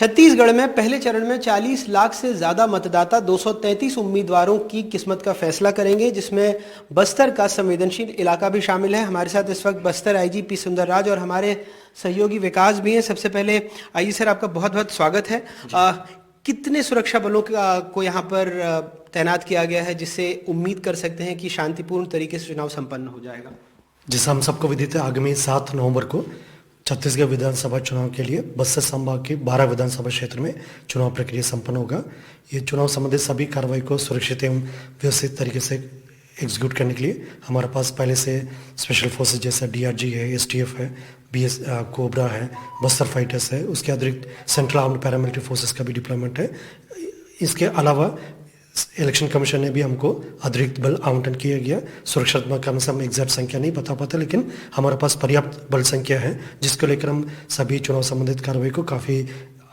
छत्तीसगढ़ में पहले चरण में 40 लाख से ज्यादा मतदाता 233 उम्मीदवारों की किस्मत का फैसला करेंगे, जिसमें बस्तर का संवेदनशील इलाका भी शामिल है। हमारे साथ इस वक्त बस्तर आईजी सुंदरराज और हमारे सहयोगी विकास भी हैं। सबसे पहले आईजी सर, आपका बहुत बहुत स्वागत है। कितने सुरक्षा बलों को यहाँ पर तैनात किया गया है, जिससे उम्मीद कर सकते हैं कि शांतिपूर्ण तरीके से चुनाव संपन्न हो जाएगा? जैसा हम सबको विदित है, आगामी 7 नवंबर को छत्तीसगढ़ विधानसभा चुनाव के लिए बस्तर संभाग के 12 विधानसभा क्षेत्र में चुनाव प्रक्रिया संपन्न होगा। ये चुनाव संबंधित सभी कार्रवाई को सुरक्षित एवं व्यवस्थित तरीके से एग्जीक्यूट करने के लिए हमारे पास पहले से स्पेशल फोर्सेज जैसा डीआरजी है, एसटीएफ है, बीएस कोबरा है, बस्तर फाइटर्स है, उसके अतिरिक्त सेंट्रल आर्म्ड पैरामिलिट्री फोर्सेस का भी डिप्लॉयमेंट है। इसके अलावा इलेक्शन कमीशन ने भी हमको अतिरिक्त बल आवंटन किया गया। सुरक्षात्मक कारण से हम एग्जैक्ट संख्या नहीं बता पाते, लेकिन हमारे पास पर्याप्त बल संख्या है, जिसको लेकर हम सभी चुनाव संबंधित कार्रवाई को काफ़ी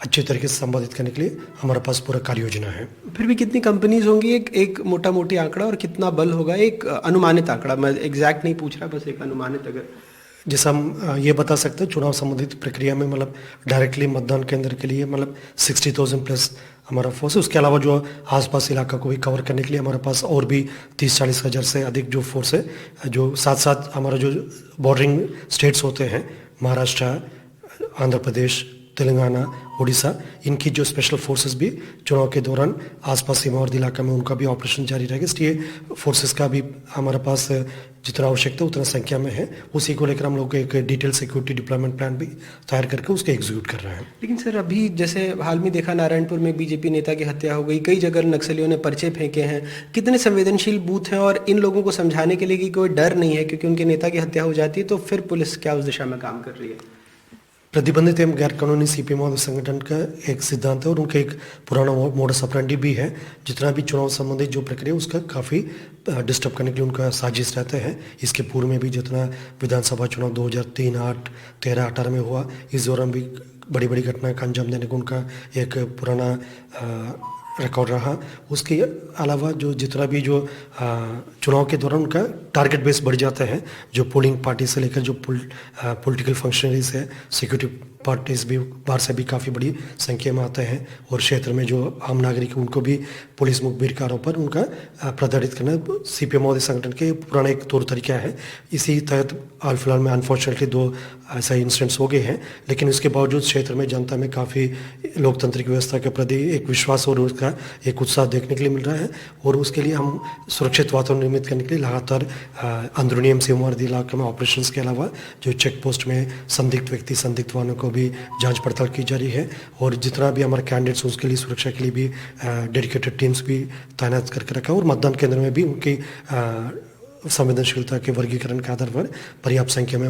अच्छे तरीके से संपादित करने के लिए हमारे पास पूरा कार्य योजना है। फिर भी कितनी कंपनीज होंगी? एक मोटा मोटी आंकड़ा, और कितना बल होगा? एक अनुमानित आंकड़ा, मैं एग्जैक्ट नहीं पूछ रहा, बस एक अनुमानित। अगर जैसा हम ये बता सकते हैं, चुनाव संबंधित प्रक्रिया में मतलब डायरेक्टली मतदान केंद्र के लिए मतलब 60,000 प्लस हमारा फोर्स है। उसके अलावा जो आसपास इलाका को भी कवर करने के लिए हमारे पास और भी 30-40 हज़ार से अधिक जो फोर्स है, जो साथ साथ हमारा जो बॉर्डरिंग स्टेट्स होते हैं, महाराष्ट्र, आंध्र प्रदेश, तेलंगाना, उड़ीसा, इनकी जो स्पेशल फोर्सेस भी चुनाव के दौरान आसपास सीमावर्ती इलाका में उनका भी ऑपरेशन जारी रहेगा। इसलिए फोर्सेस का भी हमारे पास जितना आवश्यकता उतना संख्या में है। उसी को लेकर हम लोग एक डिटेल सिक्योरिटी डिप्लॉयमेंट प्लान भी तैयार करके उसको एग्जीक्यूट कर रहे हैं। लेकिन सर, अभी जैसे हाल में देखा, नारायणपुर में बीजेपी नेता की हत्या हो गई, कई जगह नक्सलियों ने पर्चे फेंके हैं। कितने संवेदनशील बूथ हैं, और इन लोगों को समझाने के लिए कि कोई डर नहीं है क्योंकि उनके नेता की हत्या हो जाती है, तो फिर पुलिस क्या उस दिशा में काम कर रही है? प्रतिबंधित एवं गैर कानूनी सीपीएम संगठन का एक सिद्धांत है और उनका एक पुराना मोडस ऑपरेंडी भी है। जितना भी चुनाव संबंधित जो प्रक्रिया उसका काफ़ी डिस्टर्ब करने के लिए उनका साजिश रहता है। इसके पूर्व में भी जितना विधानसभा चुनाव 2003, 8, 13, 18 में हुआ, इस दौरान भी बड़ी बड़ी घटनाएं का अंजाम देने को उनका एक पुराना रिकॉर्ड रहा। उसके अलावा जो जितना भी जो चुनाव के दौरान उनका टारगेट बेस बढ़ जाता है, जो पोलिंग पार्टी से लेकर जो पॉलिटिकल फंक्शनरीज है, सिक्योरिटी पार्टीज भी बाहर से भी काफ़ी बड़ी संख्या में आते हैं, और क्षेत्र में जो आम नागरिक हैं उनको भी पुलिस मुखबिर के आरोप पर उनका प्रताड़ित करना सीपीएम संगठन के पुराना एक तौर तरीका है। इसी तहत हाल फिलहाल में अनफॉर्चुनेटली 2 ऐसा इंसिडेंट्स हो गए हैं, लेकिन उसके बावजूद क्षेत्र में जनता में काफ़ी लोकतांत्रिक व्यवस्था के प्रति एक विश्वास और उसका एक उत्साह देखने के लिए मिल रहा है। और उसके लिए हम सुरक्षित वातावरण निर्मित करने के लिए लगातार अंदरूनी एवं सीमावर्ती इलाके में ऑपरेशंस के अलावा जो चेक पोस्ट में संदिग्ध व्यक्ति, संदिग्ध वाहनों को भी जांच पड़ताल की जा रही है, और जितना भी हमारे कैंडिडेट्स उसके लिए सुरक्षा के लिए भी डेडिकेटेड टीम्स भी तैनात करके रखा है, और मतदान केंद्र में भी उनकी संवेदनशीलता के वर्गीकरण के आधार पर पर्याप्त संख्या में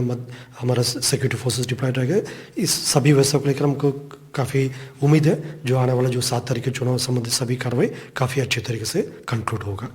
हमारा सिक्योरिटी फोर्सेस डिप्लॉयड रहेगा। इस सभी व्यवस्था को लेकर हमको काफ़ी उम्मीद है जो आने वाला जो 7 तारीख के चुनाव संबंधित सभी कार्रवाई काफ़ी अच्छे तरीके से कंक्लूड होगा।